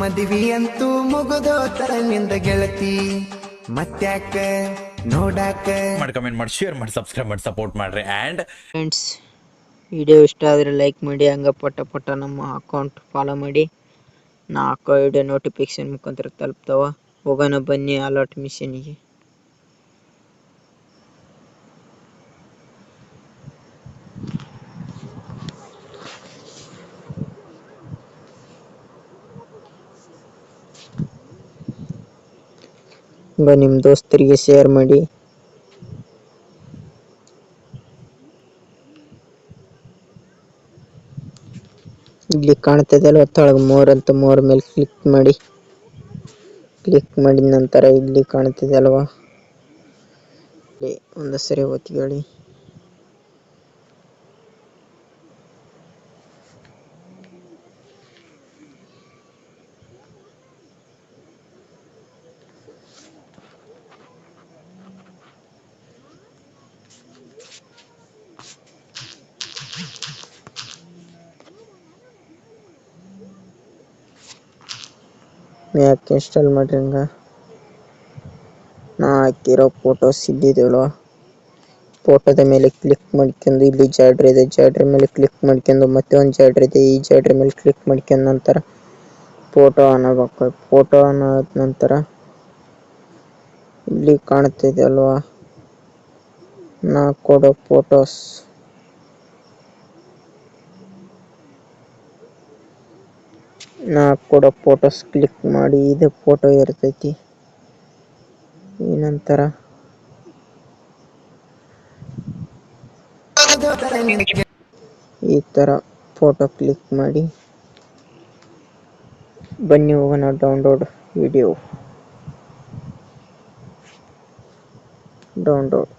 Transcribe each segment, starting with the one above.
ಮದುವೆ ಅಂತೂ ಮುಗಿದೋತ ನಿಂದ ಗೆಳತಿ ಮತ್ತ್ಯಾಕ ನೋಡಾಕ ಕಮೆಂಟ್ ಮಾಡಿ ಶೇರ್ ಮಾಡಿ ಸಬ್ಸ್ಕ್ರೈಬ್ ಮಾಡಿ ಸಪೋರ್ಟ್ ಮಾಡ್ರಿ. ಆ್ಯಂಡ್ ಫ್ರೆಂಡ್ಸ್, ವಿಡಿಯೋ ಇಷ್ಟ ಆದರೆ ಲೈಕ್ ಮಾಡಿ, ಹಂಗೆ ಪಟ್ಟ ನಮ್ಮ ಅಕೌಂಟ್ ಫಾಲೋ ಮಾಡಿ. ನಾ ಹಾಕೋ ವಿಡಿಯೋ ನೋಟಿಫಿಕೇಶನ್ ಮುಖಾಂತರ ತಲುಪ್ತಾವ. ಹೋಗೋಣ ಬನ್ನಿ ಅಲರ್ಟ್ ಮಿಷನ್ಗೆ. ನಿಮ್ಮ ದೋಸ್ತರಿಗೆ ಶೇರ್ ಮಾಡಿ. ಇಲ್ಲಿ ಕಾಣ್ತದೆ ಅಲ್ವಾ ಕೆಳಗೆ ಮೋರ್ ಅಂತ, ಮೋರ್ ಮೇಲೆ ಕ್ಲಿಕ್ ಮಾಡಿ. ಕ್ಲಿಕ್ ಮಾಡಿದ ನಂತರ ಇಲ್ಲಿ ಕಾಣ್ತದೆ ಅಲ್ವಾ, ಒಂದು ಸರಿ ಒತ್ತಿಕೊಳ್ಳಿ. ಮ್ಯಾಪ್ ಇನ್ಸ್ಟಾಲ್ ಮಾಡ್ರಿ. ಹಂಗ ನಾ ಹಾಕಿರೋ ಫೋಟೋಸ್ ಇದ್ದಿದ್ದಲ್ವ, ಫೋಟೋದ ಮೇಲೆ ಕ್ಲಿಕ್ ಮಾಡ್ಕೊಂಡು ಇಲ್ಲಿ ಜಾಡ್ರಿ ಇದೆ, ಜಾಡ್ರಿ ಮೇಲೆ ಕ್ಲಿಕ್ ಮಾಡ್ಕೊಂಡು ಮತ್ತೆ ಒಂದು ಜಾಡ್ರಿ ಇದೆ, ಈ ಜಾಡ್ರಿ ಮೇಲೆ ಕ್ಲಿಕ್ ಮಾಡ್ಕೊಂಡು ನಂತರ ಫೋಟೋ ಆನ್ ಆಗಬೇಕು. ಫೋಟೋ ಆನ್ ಆದ ನಂತರ ಇಲ್ಲಿ ಕಾಣ್ತಿದೆ ಅಲ್ವಾ, ನಾ ಕೊಡೋ ಫೋಟೋಸ್ ಕ್ಲಿಕ್ ಮಾಡಿ. ಇದು ಫೋಟೋ ಇರ್ತೈತಿ. ಈ ನಂತರ ಈ ತರ ಫೋಟೋ ಕ್ಲಿಕ್ ಮಾಡಿ. ಬನ್ನಿ ಹೋಗೋಣ ಡೌನ್ಲೋಡ್ ವಿಡಿಯೋ. ಡೌನ್ಲೋಡ್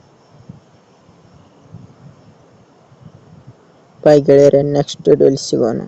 ಬಾಯ್ ಗೆಳೆಯರೆ, ನೆಕ್ಸ್ಟ್ ವಿಡಿಯೋಲಿ ಸಿಗೋಣ.